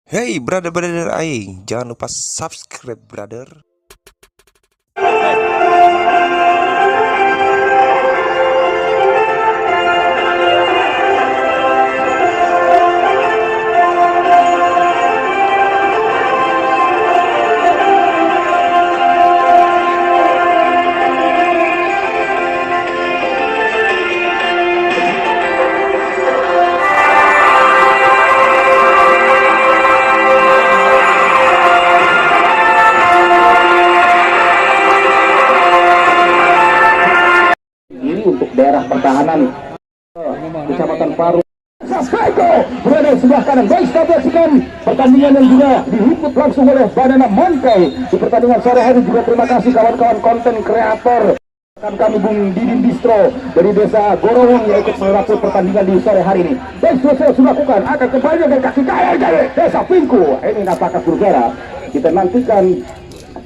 Hey brother-brother aing, jangan lupa subscribe brother. Ini untuk daerah pertahanan Kecamatan Paru. Sasko berada di sebelah kanan. Baik, kita saksikan pertandingan yang juga diliput langsung oleh Badana Monkai di pertandingan sore hari. Juga terima kasih kawan-kawan konten kreator kami Bung Didin Distro dari desa Gorowong yang ikut meliput pertandingan di sore hari ini. Baik, sudah lakukan akan kembali dengan kaki kanan desa Pingku. Ini apakah Surgera? Kita nantikan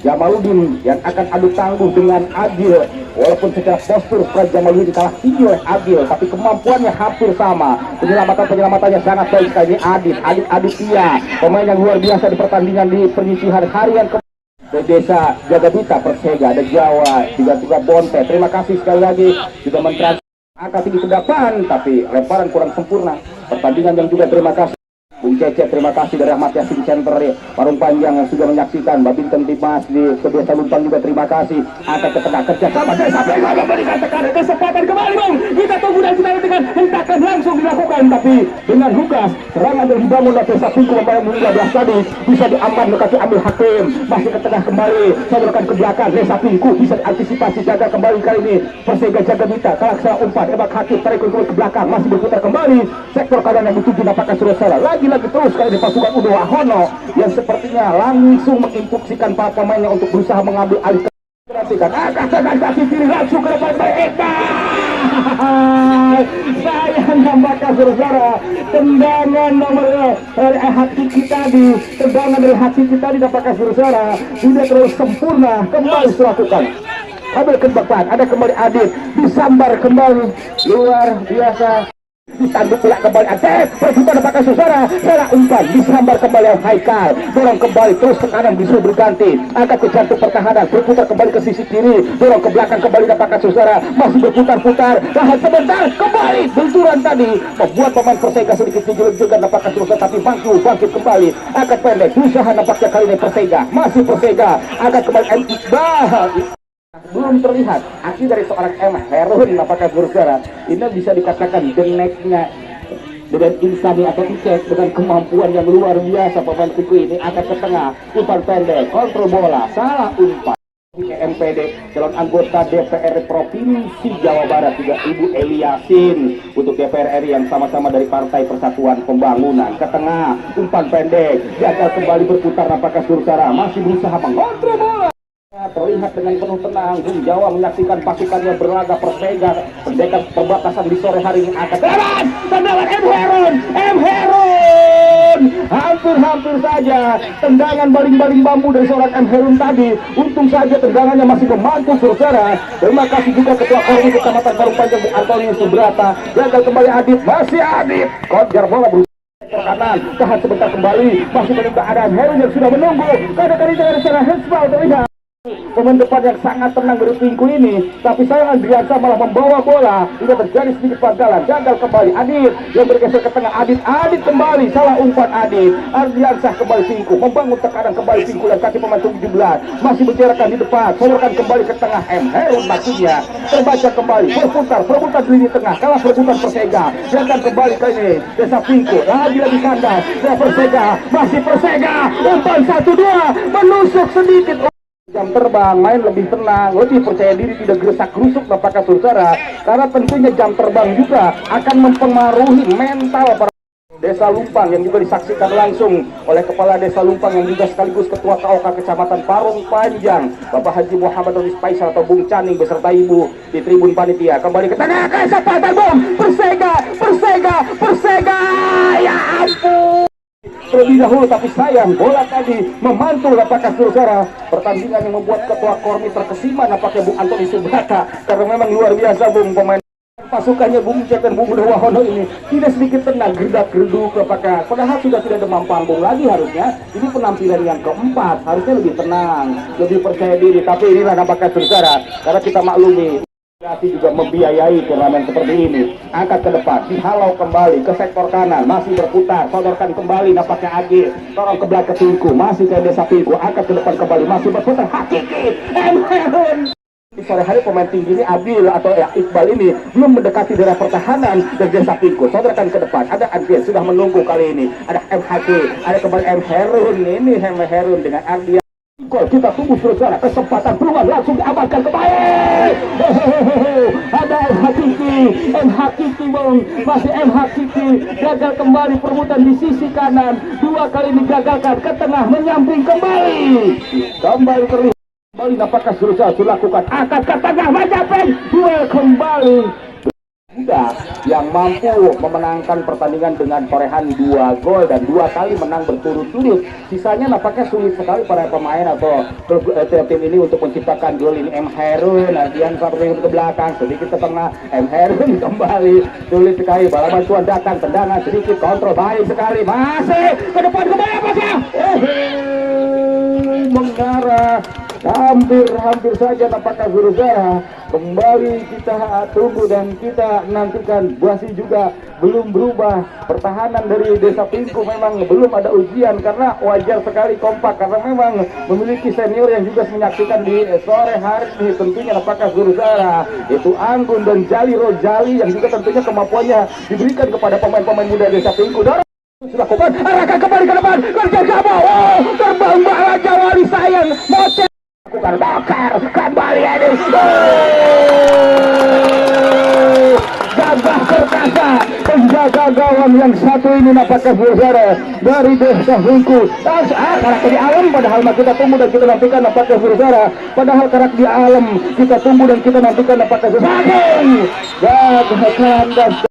Jamaluddin yang akan adu tangguh dengan Adil. Walaupun secara postur Jamaluddin kalah tinggi oleh Adil, tapi kemampuannya hampir sama. Penyelamatannya sangat baik sekali. Ini Adit Aditya, pemain yang luar biasa di pertandingan di penyisihan harian ke desa Jagabita Persega. Ada Jawa juga Bonte. Terima kasih sekali lagi juga mentransfer angka tinggi ke depan, tapi lemparan kurang sempurna. Pertandingan yang juga terima kasih Bung Cece, terima kasih dari Ahmad Yasin Center Parung Panjang yang sudah menyaksikan. Babinten Dimas di Desa Lumpang juga terima kasih. Angkat ke tengah kerja sama Desa Penggal memberikan tekanan kesempatan kembali Bung. Kita tunggu dan kita nantikan hentakan langsung dilakukan, tapi dengan lugas serangan yang dibangun oleh Desa Pingku membayang 15 tadi bisa diaman kaki ambil Hakim. Masih ke tengah kembali, saudarakan ke belakang. Desa Pingku bisa diantisipasi, jaga kembali kali ini Persega Jagabita. Kalaksa umpan Ebak Hakim tarik ke belakang, masih berputar kembali sektor kanan yang dituju nampaknya sudah salah. Lagi terus kali di pasukan Udo Wahono yang sepertinya langsung menginstruksikan para pemainnya untuk berusaha mengambil alih. Perhatikan dengan kaki kiri langsung ke depan Eka. Sayang nampaknya saudara, tendangan nomor dari Hakiki tadi, tendangan dari Hakiki tadi nampaknya saudara tidak terlalu sempurna. Kembali dilakukan. Ambil ke depan, ada kembali Adit, disambar kembali luar biasa. Ditanduk pula kembali Adit, berputar apakah saudara, salah umpan, disambar kembali Haikal, dorong kembali terus ke kanan, bisa berganti, angkat ke jantung pertahanan, berputar kembali ke sisi kiri, dorong ke belakang kembali apakah saudara, masih berputar-putar, tahan sebentar, kembali benturan tadi, membuat pemain Persega sedikit juga apakah saudara, tapi bangkit kembali, angkat pendek, usaha nampaknya kali ini Persega, masih Persega, angkat kembali Iqbal. Belum terlihat aksi dari seorang M. Herun apakah saudara ini bisa dikatakan geneknya dengan insani atau Icek dengan kemampuan yang luar biasa. Pemain Kuku ini akan ke tengah, umpan pendek, kontrol bola, salah umpan. MPD calon anggota DPR Provinsi Jawa Barat juga Ibu Eliasin untuk DPR RI yang sama-sama dari Partai Persatuan Pembangunan. Ke tengah, umpan pendek, gagal kembali berputar apakah saudara masih berusaha mengontrol bola. Terlihat dengan penuh tenang, Bung Jawa menyaksikan pasukannya berlaga Persega pendekar perbatasan di sore hari ini akan tendangan M. Herun hampir saja tendangan baling-baling bambu dari seorang M. Herun tadi. Untung saja tendangannya masih memantul saudara. Terima kasih juga Ketua Korwil Kecamatan Parung Panjang Bung Antonius Subrata. Gagal kembali Adit, masih Adit konjar bola kanan, tahan sebentar kembali, masih menunggu ada M. Herun yang sudah menunggu. Kadang-kadang dengan secara hensbal terlihat pemain depan yang sangat tenang dari Pingku ini, tapi sayang Andriansa malah membawa bola. Tidak terjadi sedikit pangkalan, gagal kembali Adit yang bergeser ke tengah. Adit kembali, salah umpan Adit. Andriansa kembali Pingku, membangun tekanan kembali Pingku dan kaki pemain 17 masih berjarakkan di depan, sodorkan kembali ke tengah. M. Herun maksudnya terbaca kembali, berputar di lini tengah, kalah berputar Persega, gagal kembali ke ini Desa Pingku, lagi kandas dan Persega, masih Persega, umpan 1-2 menusuk sedikit. Jam terbang main lebih tenang, lebih percaya diri, tidak gerusak-gerusuk apakah saudara, karena tentunya jam terbang juga akan mempengaruhi mental para Desa Lumpang yang juga disaksikan langsung oleh Kepala Desa Lumpang yang juga sekaligus Ketua KOK Kecamatan Parung Panjang, Bapak Haji Muhammad Rolis Faisal atau Bung Caning beserta Ibu di tribun panitia. Kembali ke tengah, kesempatan Bung Persega, ya ampun. Terlebih dahulu, tapi sayang bola tadi memantul apakah saudara. Pertandingan yang membuat Ketua Kormi terkesima nampaknya Bung Antoni Subrata, karena memang luar biasa Bung pemain Pasukannya Bung Cek dan Bung Wahono ini tidak sedikit tenang, gerdak-gerduk apakah padahal sudah tidak demam panggung lagi harusnya. Ini penampilan yang keempat, harusnya lebih tenang, lebih percaya diri, tapi inilah nampaknya saudara, karena kita maklumi juga membiayai turnamen seperti ini. Angkat ke depan, dihalau kembali ke sektor kanan, masih berputar, sodorkan kembali nampaknya Agil, dorong ke belakang Pingku, masih ke Desa Pingku, angkat ke depan kembali, masih berputar, Hakiki, di sore hari pemain tinggi ini Abil atau Iqbal ini belum mendekati daerah pertahanan dari Desa Pingku. Sodorkan ke depan, ada Agil sudah menunggu kali ini, ada MHK, ada kembali M Herun, ini M Herun dengan Ardian. Gol kita tunggu saudara, kesempatan peluang langsung diamankan kembali. Ada M Hakiki bang, masih M Hakiki gagal kembali perebutan di sisi kanan, dua kali digagalkan ke tengah, menyamping kembali terlihat kembali nampaknya sudah lakukan angkat ke tengah, Majapahit duel kembali. Muda yang mampu memenangkan pertandingan dengan torehan 2 gol dan 2 kali menang berturut-turut. Sisanya nampaknya sulit sekali para pemain atau tim ini untuk menciptakan gol ini. M Herun, Ardian sampai ke belakang, sedikit ke tengah, M Herun kembali, sulit sekali. Bala bantuan datang, tendangan sedikit, kontrol baik sekali, masih ke depan kembali apakah? Mengarah hampir saja nampaknya saudara. Kembali kita tunggu dan kita nantikan. Masih juga belum berubah pertahanan dari Desa Pingku, memang belum ada ujian karena wajar sekali kompak karena memang memiliki senior yang juga menyaksikan di sore hari ini. Tentunya nampaknya saudara itu Anggun dan Jali Rojali yang juga tentunya kemampuannya diberikan kepada pemain-pemain muda Desa Pingku. Silakan arahkan kembali ke depan, kerja sama, terbang bala Jawali sayang, mocet lakukan bakar kembali ini, gagah perkasa penjaga gawang yang satu ini nampaknya saudara dari Desa Pingku. Karak di alam padahal kita tunggu dan kita nantikan nampaknya saudara, padahal karak di alam kita tunggu dan kita nantikan nampaknya saudara. Gagah kandas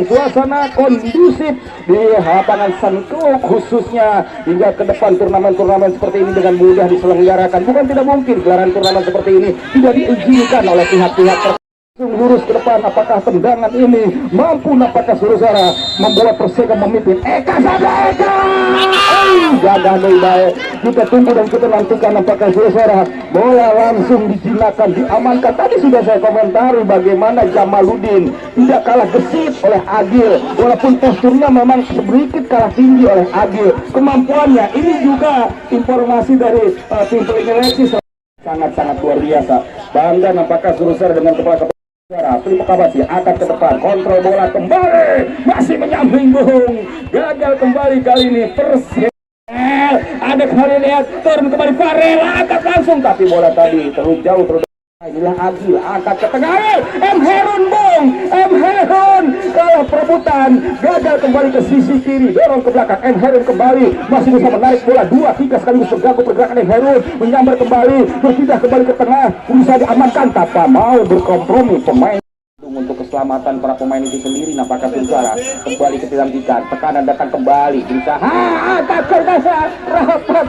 suasana kondusif di lapangan Sankuk khususnya hingga ke depan turnamen-turnamen seperti ini dengan mudah diselenggarakan. Bukan tidak mungkin gelaran turnamen seperti ini tidak diizinkan oleh pihak-pihak lurus ke depan. Apakah tendangan ini mampu nampaknya saudara membuat Persega memimpin? Eka gagah baik. Kita tunggu dan kita nantikan nampaknya saudara, bola langsung dijinakan, diamankan. Tadi sudah saya komentari bagaimana Jamaluddin tidak kalah gesit oleh Agil, walaupun posturnya memang sedikit kalah tinggi oleh Agil. Kemampuannya ini juga informasi dari tim penyeleksi sangat-sangat luar biasa. Bangga nampaknya saudara dengan kepala terima kasih, akan ke depan, kontrol bola kembali, masih menyamping Bung, gagal kembali kali ini Persib. Ada kali lihat turun kembali Farel, angkat langsung tapi bola tadi terlalu jauh terus. Inilah Agil, angkat ke tengah, M Herun Bung, M Herun kalah perebutan, gagal kembali ke sisi kiri, dorong ke belakang, M Herun kembali, masih bisa menarik bola 2-3 sekaligus terganggu pergerakan M Herun, menyambar kembali, berpindah kembali ke tengah, bisa diamankan tanpa mau berkompromi pemain. Untuk keselamatan para pemain itu sendiri nampaknya saudara kembali ke dalam tikan, tekanan datang kembali, berusaha angkat ke dasar, rapat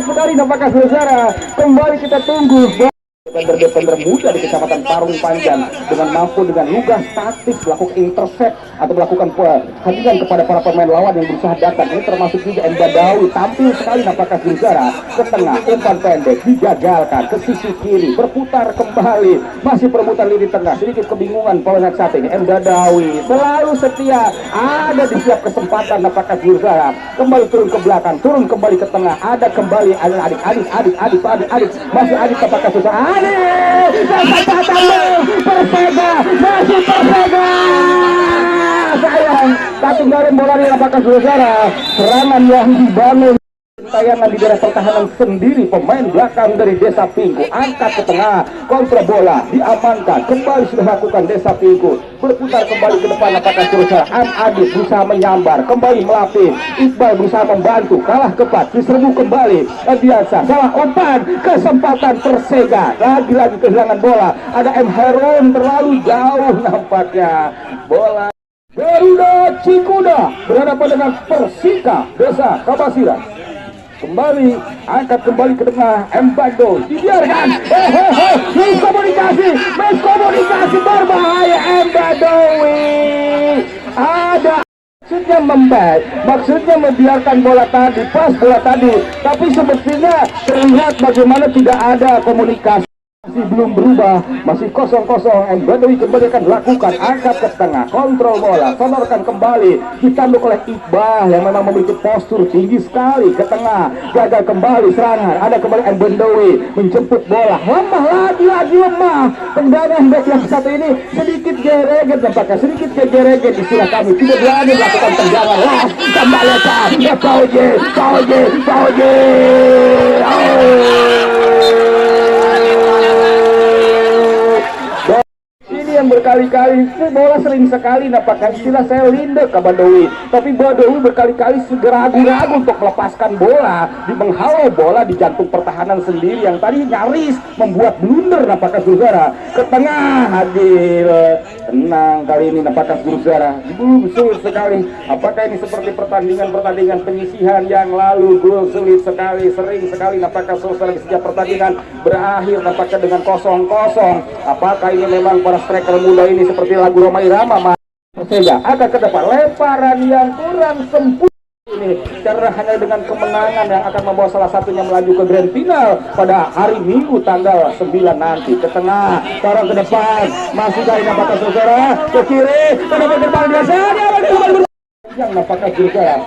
sekali nampaknya saudara. Kembali kita tunggu defender muda di Kecamatan Parung Panjang dengan mampu dengan lugas taktis melakukan intercept atau melakukan perhatian kepada para pemain lawan yang berusaha datang. Ini termasuk juga M Badawi, tampil sekali nampaknya saudara ke tengah, umpan pendek digagalkan ke sisi kiri, berputar kembali, masih perebutan lini tengah, sedikit kebingungan pemain saat ini. M Badawi selalu setia, ada di setiap kesempatan nampaknya saudara, kembali turun ke belakang, turun kembali ke tengah, ada kembali adik masih adik nampaknya saudara. Persega masih Persega sayang tapi kemarin bola ini apakah saudara serangan yang dibangun tayangan di daerah pertahanan sendiri pemain belakang dari Desa Pingku, angkat ke tengah, kontra bola diamankan, kembali sudah lakukan Desa Pingku, berputar kembali ke depan apakah saudara. Adit berusaha menyambar, kembali melapis, Iqbal berusaha membantu, kalah kepat, diserbu kembali, biasa salah umpan, kesempatan Persega, lagi-lagi kehilangan bola, ada M Herun terlalu jauh nampaknya, bola Garuda Cikuda berhadapan dengan Persika Desa Kabasiran. kembali, angkat kembali ke tengah, Embado dibiarkan, miskomunikasi berbahaya, Embadowi ada maksudnya membiarkan bola tadi, pas bola tadi, tapi sepertinya terlihat bagaimana tidak ada komunikasi. Masih belum berubah, masih kosong-kosong. Embadoi kembali akan lakukan, angkat ke tengah, kontrol bola, sodorkan kembali, ditanduk oleh Iqbal yang memang memiliki postur tinggi sekali ke tengah, gagal kembali serangan, ada kembali Embadoi menjemput bola, lemah lagi lemah. Tendangan back yang satu ini sedikit gereget, nampaknya sedikit gereget istilah kami, tidak berani melakukan tendangan. Wah, kembali Pauge. Yang berkali-kali bola sering sekali nampaknya istilah saya linde ke Badawi, tapi Badawi berkali-kali ragu-ragu untuk melepaskan bola, di menghalau bola di jantung pertahanan sendiri yang tadi nyaris membuat blunder nampaknya saudara. Ke tengah Adil, tenang kali ini nampaknya saudara, sulit sekali. Apakah ini seperti pertandingan penyisihan yang lalu? Gol sulit sekali, sering sekali nampaknya saudara setiap pertandingan berakhir nampaknya dengan 0-0. Apakah ini memang para striker muda ini seperti lagu Roma Irama sehingga akan ke depan, lemparan yang kurang sempurna ini karena hanya dengan kemenangan yang akan membawa salah satunya melaju ke grand final pada hari Minggu tanggal 9 nanti. Ke tengah, dorong ke depan, masih kali nampaknya saudara, ke kiri, ke depan biasanya yang nampaknya saudara.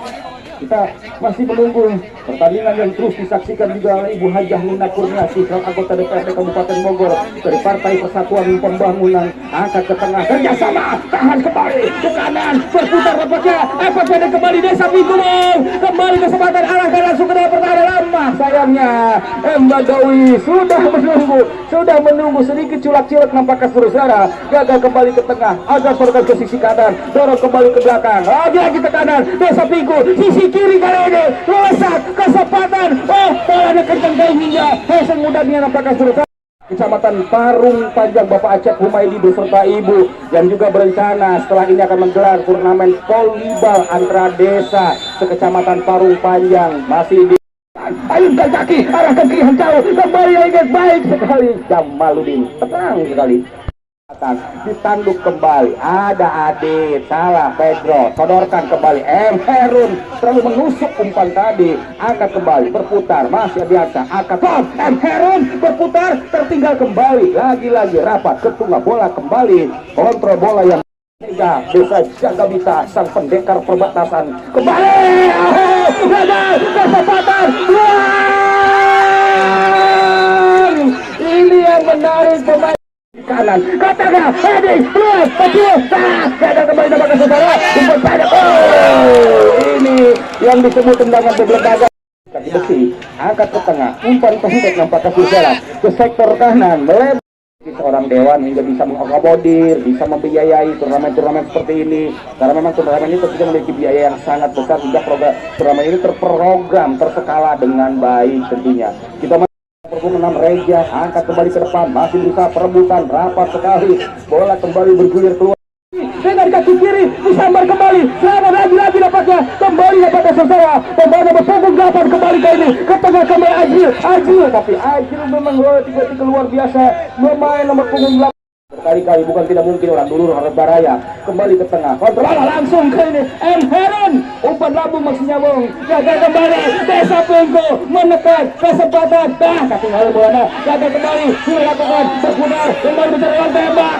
Kita masih menunggu pertandingan yang terus disaksikan juga oleh Ibu Hajah Nina Kurniasi, anggota DPRD Kabupaten Bogor dari Partai Persatuan Pembangunan. Angkat ke tengah, kerjasama, tahan kembali ke kanan, berputar lepasnya, FPD kembali Desa Pinggul, kembali kesempatan arahkan langsung ke dalam pertahanan, lama sayangnya Embadawi sudah menunggu sedikit culak-culak nampaknya saudara, gagal kembali ke tengah, agak sorot ke sisi kanan, dorong kembali ke belakang, lagi ke kanan, Desa Pinggul, sisi kiri kali ini, melesat kesempatan, bolanya kencang tingginya, Hesen mudahnya nampaknya saudara. Kecamatan Parung Panjang, Bapak Acep Humaydi beserta Ibu yang juga berencana setelah ini akan menggelar turnamen volleyball antar desa sekecamatan Parung Panjang. Masih di ayunkan kaki, arahkan kiri jauh, kembali lagi baik sekali Jamaluddin, tenang sekali. Ditanduk kembali, ada Adit, salah Pedro, sodorkan kembali, Herun terlalu menusuk umpan tadi, angkat kembali, berputar, masih biasa, angkat, Herun berputar, tertinggal kembali, lagi-lagi rapat, ketunggak bola kembali, kontrol bola yang tiga, bisa jaga bisa, sang pendekar perbatasan, kembali, gagal, kesempatan, ini yang menarik pemain kanan, katakan, gagal kembali nampaknya saudara, umpan pendek, ini yang disebut tendangan berbelakang. Kaki besi, angkat ke tengah, umpan pendek nampaknya saudara, ke sektor kanan, melebar. Seorang dewan hingga bisa mengakomodir, bisa membiayai turnamen-turnamen seperti ini, karena memang turnamen ini tentunya memiliki biaya yang sangat besar, sehingga turnamen ini terprogram, terskala dengan baik tentunya. Kita Perpung 6 Reja, angkat kembali ke depan, masih berusaha perebutan, rapat sekali, bola kembali bergulir keluar dengan kaki kiri, disambar kembali, selama lagi dapatnya, kembali dapatnya saudara, pemain berpunggung 8 kembali ke ini, ke tengah kembali Ajil, tapi Ajil memang tiga-tiga luar biasa, pemain nomor punggung 8. Berkali-kali bukan tidak mungkin orang dulu harus baraya kembali ke tengah, kontrol langsung ke ini, Herun, umpan lambung masih nyambung, gagal kembali, Desa Penggo menekan kesempatan, kaki lalu bola, gagal kembali, sudah lakukan, berputar, kembali mencari orang tembak,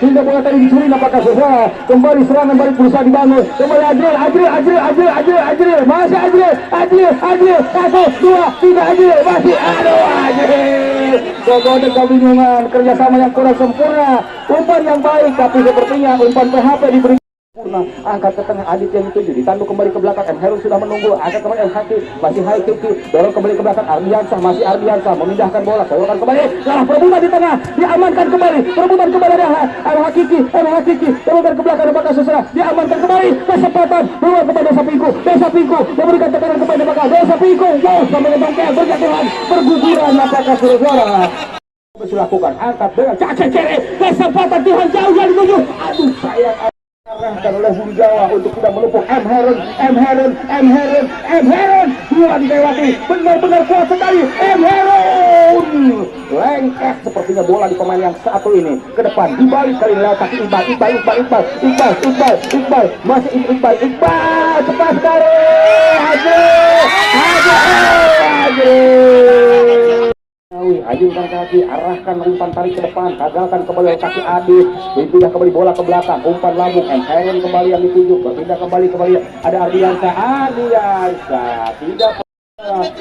hingga bola tadi dicuri nampaknya saudara, kembali serangan balik berusaha dibangun, kembali Ajil, masih Ajil, 1, 2, 3 Ajil, masih Ajil, Gogoda kebingungan, kerjasama yang kurang sempurna, umpan yang baik tapi sepertinya umpan PHP diberi sempurna, angkat ke tengah Adit yang dituju, ditanduk kembali ke belakang, Herun sudah menunggu, angkat kembali Haki, masih Haiki, dorong kembali ke belakang, Ardiansah, masih Ardiansah memindahkan bola, sodorkan kembali, salah perebutan di tengah, diamankan kembali, perebutan kembali ada Hakiki, dorongkan ke belakang, apakah saudara, diamankan kembali, kesempatan, keluar kepada Desa Pingku, memberikan tekanan kepada belakang, Desa Pingku, sampai bangkai, berjatuhan, perguguran, apakah saudara. Bisa lakukan, angkat dengan cacek kesempatan Tuhan jauh yang dituju, aduh sayang, karena diarahkan oleh Bung Jawa untuk tidak melupuk. M. Heron dua dilewati, benar-benar kuat sekali. M. Heron lengket sepertinya bola di pemain yang satu ini ke depan, dibalik kali lewat kaki Iqbal, masih Iqbal cepat sekali. Ajungkan kaki, arahkan umpan tarik ke depan, gagalkan kembali kaki Adit, pindah kembali bola ke belakang, umpan lambung, Heron kembali yang dituju, berpindah kembali ada Ardiansa, tidak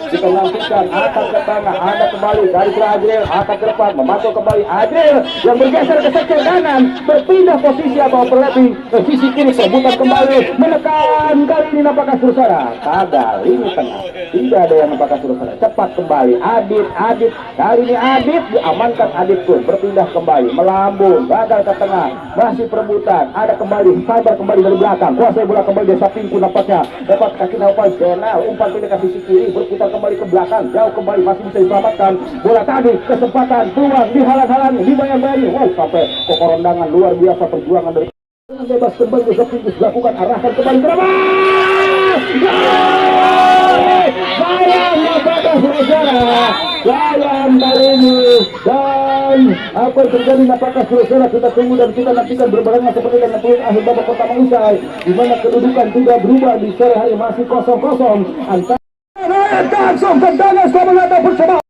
kita nantikan atas ke tengah, ada kembali dari Adril, atas ke depan, memantau kembali Adril yang bergeser ke sektor kanan, berpindah posisi atau overlapping ke sisi kiri, perebutan kembali, menekan kali ini nampaknya Sursara, gagal ini tengah, tidak ada yang nampaknya Sursara, cepat kembali, Adit, kali ini Adit diamankan, Adit pun berpindah kembali, melambung, gagal ke tengah, masih perebutan, ada kembali, Sabar kembali dari belakang, kuasai bola kembali Desa Pingku nampaknya, dapat kaki Naufal Jenal, umpan pindah ke sisi kiri, berputar kembali ke belakang, jauh kembali, masih bisa diselamatkan bola tadi, kesempatan peluang dihalang-halangi, dibayang-bayangi, sampai ke korondangan, luar biasa perjuangan dari bebas kembali Desa Pingkus dilakukan, arahkan kembali ke depan, sayang nampaknya sayang kali ini, dan apa yang terjadi nampaknya Sursara kita tunggu dan kita nantikan berbarengan seperti dengan peluang akhir babak pertama usai, di mana kedudukan tidak berubah di sore hari, masih 0-0 antara langsung tendangan setelah percobaan.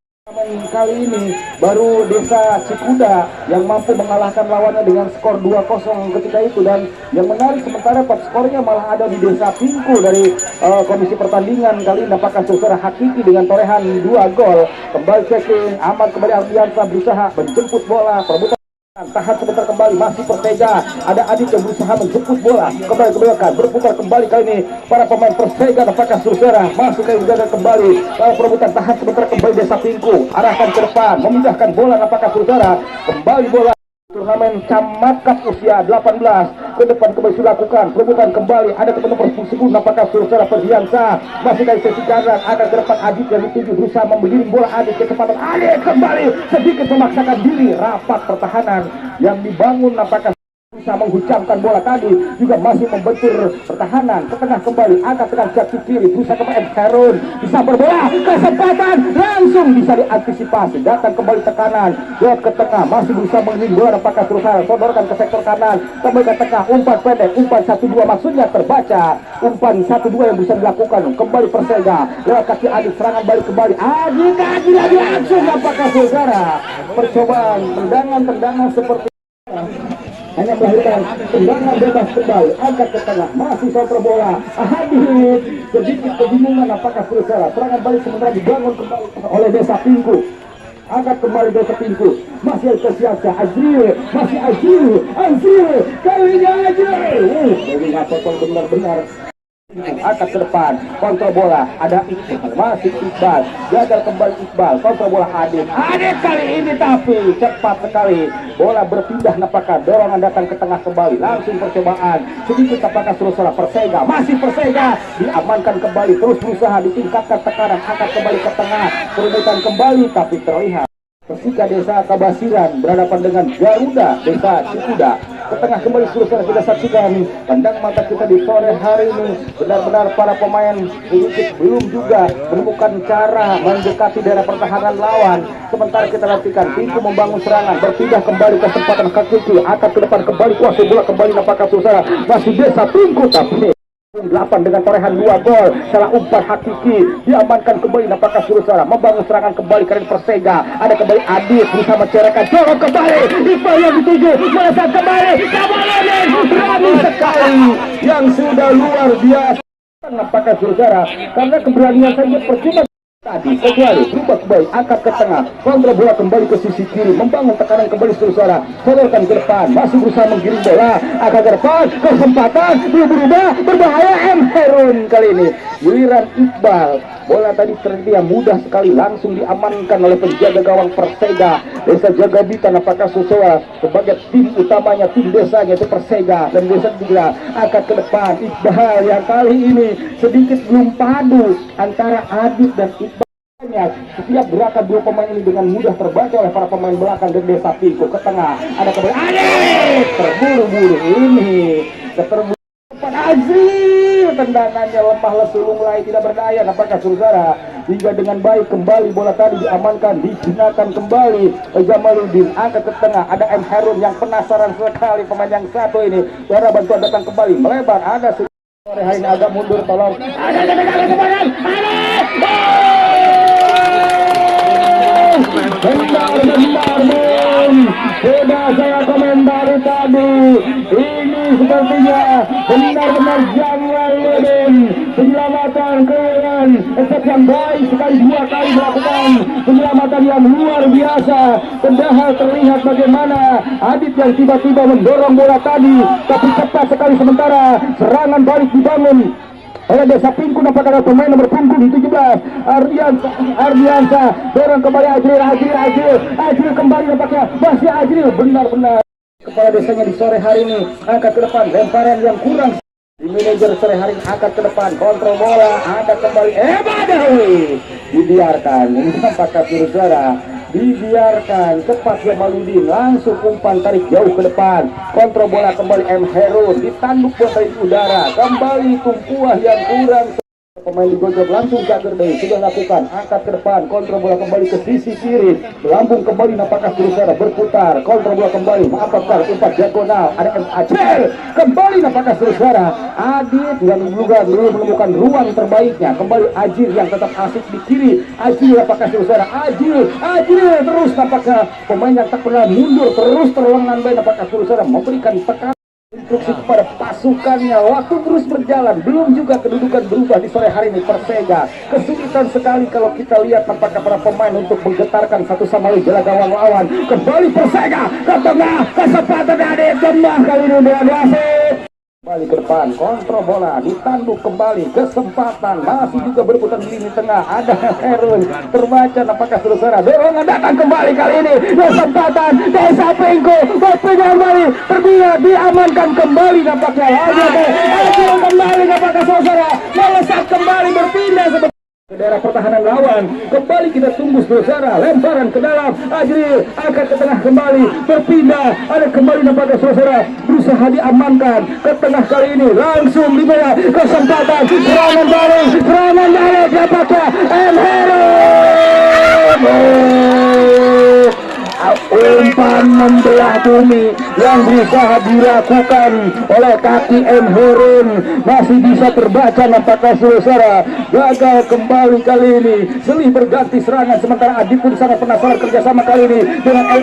Kali ini baru Desa Cikuda yang mampu mengalahkan lawannya dengan skor 2-0 ketika itu, dan yang menarik sementara skornya malah ada di Desa Pingku dari komisi pertandingan kali ini. Apakah Sursara hakiki dengan torehan 2 gol, kembali checking aman, kembali Ardiansa berusaha menjemput bola, perebutan tahan sebentar kembali, masih Persega, ada Adit yang berusaha menjemput bola kembali ke belakang, berputar kembali kali ini para pemain Persega, apakah Sursara masuk ke jaga kembali, kalau perebutan tahan sebentar kembali Desa Pingku, arahkan ke depan, memindahkan bola, apakah Sursara kembali bola. Turnamen Camat Cup usia 18 ke depan kembali dilakukan, perebutan kembali, ada teman persibuk, apakah Sursara Perdiansa masih dari sesi kanan, ada ke depan Adit yang dituju berusaha membidik bola, Adit kecepatan, Adit kembali sedikit memaksakan diri, rapat pertahanan yang dibangun, apakah bisa menghujamkan bola tadi, juga masih membentur pertahanan ke tengah kembali, angkat dengan kaki kiri, berusaha ke M. Heron, bisa berbola, kesempatan langsung bisa diantisipasi, datang kembali tekanan, ke tengah, masih berusaha mengirim bola, apakah Sursara sodorkan ke sektor kanan, kembali ke tengah, umpan pendek, umpan 1-2 maksudnya terbaca, umpan 1-2 yang bisa dilakukan, kembali Persega, lewat kaki Adit, serangan balik kembali, Adit lagi langsung, apakah Sursara percobaan tendangan seperti hanya melahirkan tendangan bebas kembali, angkat ke tengah, masih kontrol bola, Adit sedikit kebingungan, apakah Sursara serangan balik sementara dibangun kembali oleh Desa Pingku, angkat kembali Desa Pingku, masih Alkesiasa, Azril, masih Azril, kalinya Azril, jadi ngapotong benar-benar, angkat ke depan, kontrol bola, ada Iqbal, masih Iqbal, gagal kembali Iqbal, kontrol bola Adit kali ini tapi cepat sekali, bola berpindah, nampaknya dorongan datang ke tengah kembali, langsung percobaan, sedikit apakah Sursara, Persega, masih Persega, diamankan kembali, terus berusaha ditingkatkan tekanan, angkat kembali ke tengah, perebutan kembali, tapi terlihat Persika Desa Kabasiran berhadapan dengan Garuda Desa Cikuda. Ke tengah kembali Sursara, kita saksikan pandang mata kita di sore hari ini, benar-benar para pemain sedikit belum juga menemukan cara mendekati daerah pertahanan lawan. Sementara kita nantikan Pingku membangun serangan, berpindah kembali ke kesempatan kaki kiri, angkat ke depan kembali, kuasai bola kembali, nampaknya Sursara, masih Desa Pingku tapi 8 dengan torehan 2 gol, salah umpan hakiki, diamankan kembali, nampaknya Sursara membangun serangan kembali karena Persega, ada kembali Adit berusaha mencerahkan, dorong kembali, Iqbal yang dituju, melesat kembali, Kabalenen berani sekali, yang sudah luar biasa, nampaknya Sursara, karena keberanian saja percuma tadi, kecuali berubah kembali, angkat ke tengah, kontrol bola kembali ke sisi kiri, membangun tekanan kembali Sursara, sodorkan ke depan, masih berusaha menggiring bola, angkat ke depan, kesempatan, berubah, berbahaya, M. Heron kali ini, giliran Iqbal, bola tadi terlihat mudah sekali, langsung diamankan oleh penjaga gawang Persega, Desa Jagabita, apakah Sursara sebagai tim utamanya, tim desanya itu Persega, dan Desa juga angkat ke depan, Iqbal yang kali ini sedikit belum padu antara Adit dan Iqbal. Setiap gerakan dua pemain ini dengan mudah terbaca oleh para pemain belakang dari Desa Pingku. Ke tengah ada kembali Adit, terburu-buru ini keterbukaan Azri, tendangannya lemah lesu mulai tidak berdaya. Apakah saudara hingga dengan baik kembali bola tadi diamankan, digunakan kembali Jamaluddin, angkat ke tengah, ada M. Harun yang penasaran sekali pemain yang satu ini. Suara bantuan datang kembali melebar, ada sore hari ini agak mundur, tolong ada kemenangan, sudah saya komentari tadi, ini sepertinya benar-benar Jamaluddin penyelamatan keren, efek yang baik sekali, 2 kali melakukan penyelamatan yang luar biasa. Padahal terlihat bagaimana Adit yang tiba-tiba mendorong bola tadi, tapi cepat sekali sementara serangan balik dibangun oleh Desa Pingku. Nampak ada pemain nomor punggung 17 Ardiansa dorong kembali Ajril kembali, nampaknya masih Ajril, benar-benar kepala desanya di sore hari ini angkat ke depan, lemparan yang kurang di manajer sore hari ini, angkat ke depan, kontrol bola, ada kembali Badawi, dibiarkan. Ini nampaknya saudara dibiarkan, cepat Jamaluddin langsung umpan tarik jauh ke depan, kontrol bola kembali M. Herun, ditanduk bola dari udara, kembali tumpuah yang kurang. Pemain digojok langsung Jagger Day sudah lakukan, angkat ke depan, kontrol bola kembali ke sisi kiri, lambung kembali, nampaknya saudara berputar, kontrol bola kembali, apakah umpan diagonal, ada M. Acel kembali, nampaknya saudara Adit yang juga belum menemukan ruang terbaiknya, kembali Ajir yang tetap asik di kiri, Ajir, apakah saudara Ajir terus, nampaknya pemain yang tak pernah mundur terus terlengan baik, nampaknya saudara memberikan tekanan instruksi kepada pasukannya. Waktu terus berjalan, belum juga kedudukan berubah di sore hari ini. Persega kesulitan sekali kalau kita lihat apakah para pemain untuk menggetarkan satu sama lain jalan gawang lawan. Kembali Persega ke tengah, kesempatan ada jembah kali ini dengan wasit. Kembali ke depan, kontrol bola, ditanduk kembali, kesempatan masih juga berputar di lini tengah, ada Herun terbaca, nampaknya saudara dorongan datang kembali kali ini, kesempatan Desa Pingku berpindah kembali, terbiak diamankan kembali, nampaknya Ajil kembali, nampaknya saudara melesat kembali, berpindah seperti ke daerah pertahanan lawan. Kembali kita tunggu saudara, lemparan ke dalam, Ajril angkat ke tengah kembali, berpindah, ada kembali nampaknya saudara berusaha diamankan ke tengah kali ini, langsung dibawa kesempatan serangan balik nampaknya M. Herun, umpan membelah bumi yang berusaha dilakukan oleh kaki M. Herun masih bisa terbaca, nampaknya saudara gagal kembali kali ini. Selih berganti serangan, sementara Adit pun sangat penasaran kerjasama kali ini dengan M.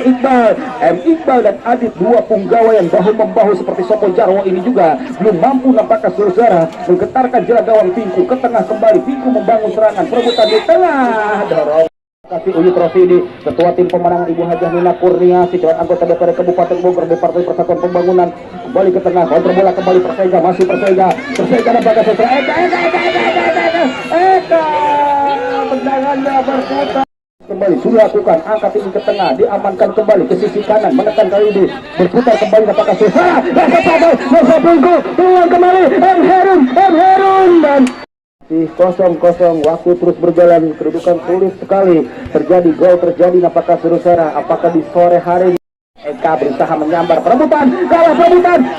Iqbal dan Adit, 2 punggawa yang bahu-membahu seperti Sopo Jarwo ini juga belum mampu, nampaknya saudara menggetarkan jalan gawang Pingku ke tengah kembali. Pingku membangun serangan, perebutan di tengah, dorong kasih Uyut Rosidi, ketua tim pemenangan Ibu Hajah Nina Kurniasi, calon anggota DPR Kabupaten Bogor, Partai Persatuan Pembangunan, kembali ke tengah, kontrol bola kembali Persega, masih Persega nampaknya saudara Eka tendangannya berputar kembali, sudah lakukan, angkat ini ke tengah, diamankan kembali ke sisi kanan, menekan kali ini, berputar kembali, nampaknya saudara Desa Pingku, ulang kembali M. Herun dan kosong, waktu terus berjalan, kedudukan sulit sekali, terjadi gol, nampaknya saudara, apakah di sore hari ini Eka berusaha menyambar, perebutan,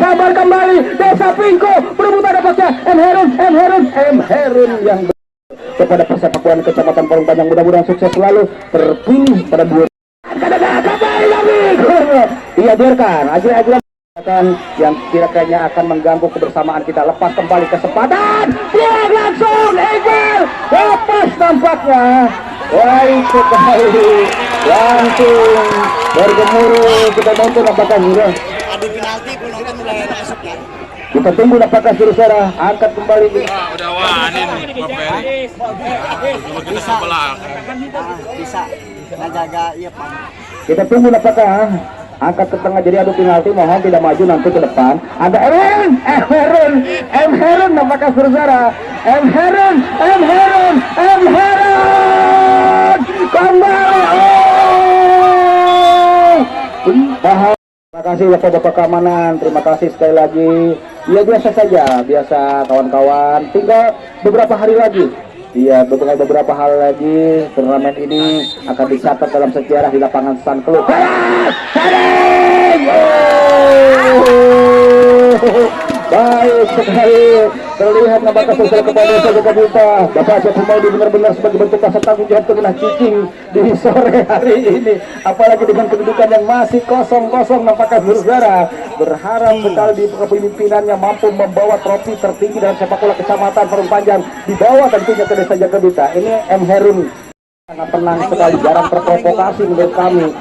sabar kembali, Desa Pingku, perebutan nampaknya M. Herun yang kepada Persepak Bola Kecamatan Parung Panjang, mudah-mudahan sukses selalu, terpilih pada 2 kembali lagi, iya biarkan, Ajil yang kira-kira akan mengganggu kebersamaan kita. Lepas kembali kesempatan, buang langsung Iqbal, lepas nampaknya, baik sekali, langsung bergemuruh, kita nonton apakah sudah adu penalti, penonton mulai masuk ya. kita tunggu apakah saudara angkat kembali. Udah wanin Bisa ngejaga, iya Pak. Kita tunggu apakah angkat ke tengah, jadi adu penalti, mohon tidak maju nanti ke depan. Ada M. Herun nampaknya saudara, M. Herun kembali. Terima kasih Bapak-bapak keamanan, terima kasih sekali lagi. Ya biasa saja, biasa kawan-kawan. Tinggal beberapa hari lagi. Iya, beberapa hal lagi turnamen ini akan dicatat dalam sejarah di lapangan San Klub. Baik sekali terlihat nampaknya sosial kepada Jaga Buta. Bapak Joko Maudi benar-benar sebagai bentuk rasa tanggung jawab tengah cicing di sore hari ini. Apalagi dengan kedudukan yang masih kosong-kosong nampaknya saudara. Berharap sekali di kepemimpinannya mampu membawa trofi tertinggi dalam sepak bola kecamatan Parung Panjang di bawah tentunya ke Desa Jaga Buta. Ini M. Herun sangat tenang sekali, jarang terprovokasi menurut kami.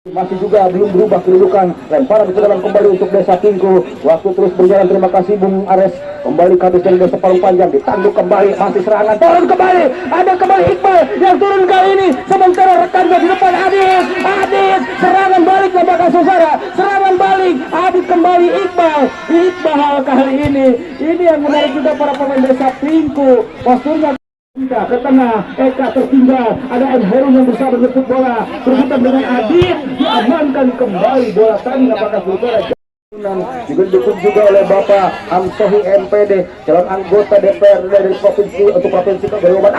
Masih juga belum berubah kedudukan. Lemparan ke dalam kembali untuk Desa Pingku. Waktu terus berjalan, terima kasih Bung Ares. Kembali ke dari Desa Parung Panjang, ditanduk kembali, masih serangan, turun kembali, ada kembali Iqbal yang turun kali ini, sementara rekannya di depan Adit, serangan balik nampaknya saudara, serangan balik, Adit kembali Iqbal kali ini yang menarik juga para pemain Desa Pingku, posturnya ke tengah, Eka tertinggal, ada M. Herun yang berusaha menjemput bola, berurutan dengan Adit, diamankan kembali bola tadi apakah saudara juga didukung juga oleh Bapak Amsohi MPD, calon anggota DPR dari provinsi untuk provinsi Kagayuban.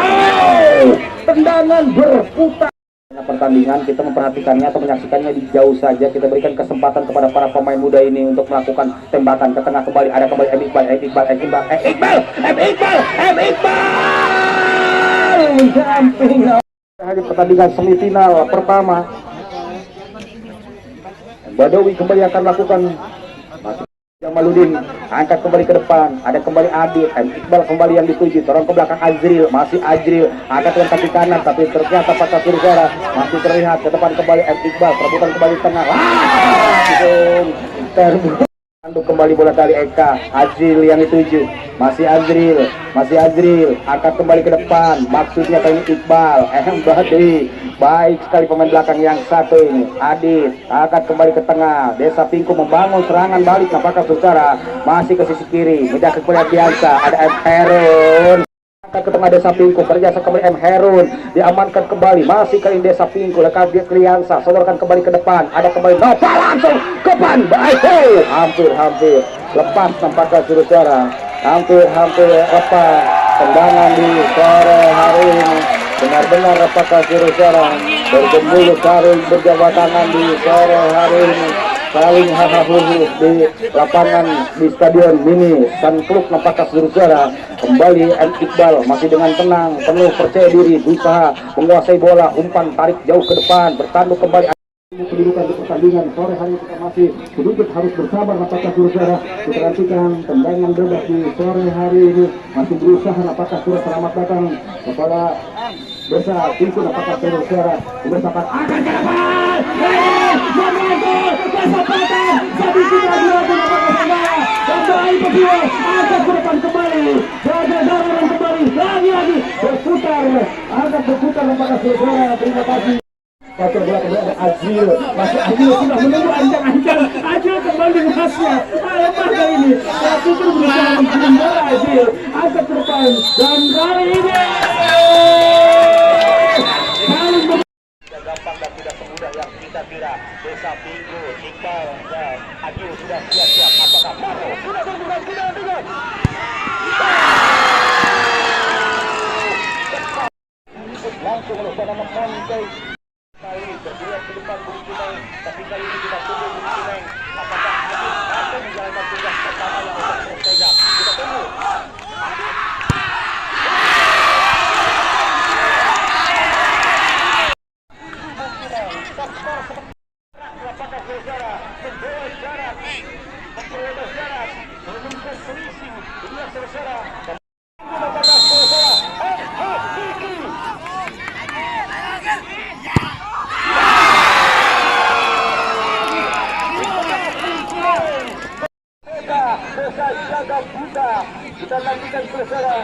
Tendangan berputar. Pertandingan kita memperhatikannya atau menyaksikannya di jauh saja, kita berikan kesempatan kepada para pemain muda ini untuk melakukan tembakan ke tengah kembali, ada kembali M. Iqbal menjamping pertandingan semifinal pertama. Badawi kembali akan melakukan Jamaludin, angkat kembali ke depan, ada kembali Adit, Iqbal kembali yang dituju, dorong ke belakang Azril, masih Azril, angkat dengan kaki kanan, tapi ternyata Pak Surgara masih terlihat ke depan kembali Iqbal, perebutan kembali tengah, tanduk kembali bola dari Eka, Azril yang dituju, masih Azril, angkat kembali ke depan, maksudnya kali ini Iqbal, Badi, baik sekali pemain belakang yang satu ini, Adit, angkat kembali ke tengah, Desa Pingku membangun serangan balik, nampaknya saudara, masih ke sisi kiri, menjaga kembali biasa, ada M. Herun, angkat ke tengah Desa Pingku, berjasa kembali M. Herun, diamankan kembali, masih kali Desa Pingku, lekat dia Kliansa, sodorkan kembali ke depan, ada kembali Nova langsung ke depan, baik, hampir lepas nampaknya saudara, hampir lepas tendangan di sore hari ini. Benar-benar apakah saudara bergemuruh saling berjabat tangan di sore hari ini, saling hahaha di lapangan di Stadion Mini Sun Club nampaknya saudara. Kembali M. Iqbal masih dengan tenang, penuh percaya diri, berusaha menguasai bola, umpan tarik jauh ke depan, bertanduk kembali. Kedudukan di pertandingan sore hari kita masih sedikit harus bersabar apakah saudara. Kita nantikan tendangan bebas di sore hari ini, masih berusaha apakah saudara. Selamat datang kepada Desa Pingku apakah saudara bersahabat akan dapat kesempatan jadi sudah dilakukan apakah saudara dan baik berdua angkat ke depan kembali, jaga-jaga kembali lagi berputar apakah saudara. Terima kasih. Pasal bola kembali ada Azril, masih Azril sudah menunggu ancang-ancang, Azril kembali khasnya, lemah kali ini, tapi itu berusaha mengkirim bola Azril, angkat ke depan, dan kali ini gampang dan tidak semudah yang kita kira. Desa Pingku, Iqbal dan Azril sudah siap-siap, apakah mampu? Sudah berbuka, langsung oleh pada memantai kali bergerak ke depan Budi Kuneng, tapi kali ini kita tunggu Budi Kuneng apakah Adit akan menjalankan tugas pertama yang untuk Ortega. Kita tunggu apakah saudara membawa jarak menurunkan selisih kedua saudara. Apakah saudara Desa Jaga Buta, kita nantikan saudara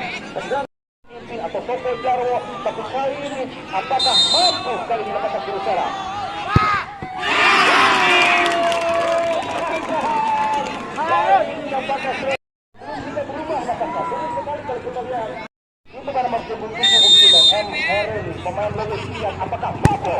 atau Sopo Jarwo, tapi kali ini apakah mampu kali ini apakah saudara. Apakah sudah berubah apakah sekali kalau kita lihat itu karena masih berubah M. Herun pemain Logosia apakah mampu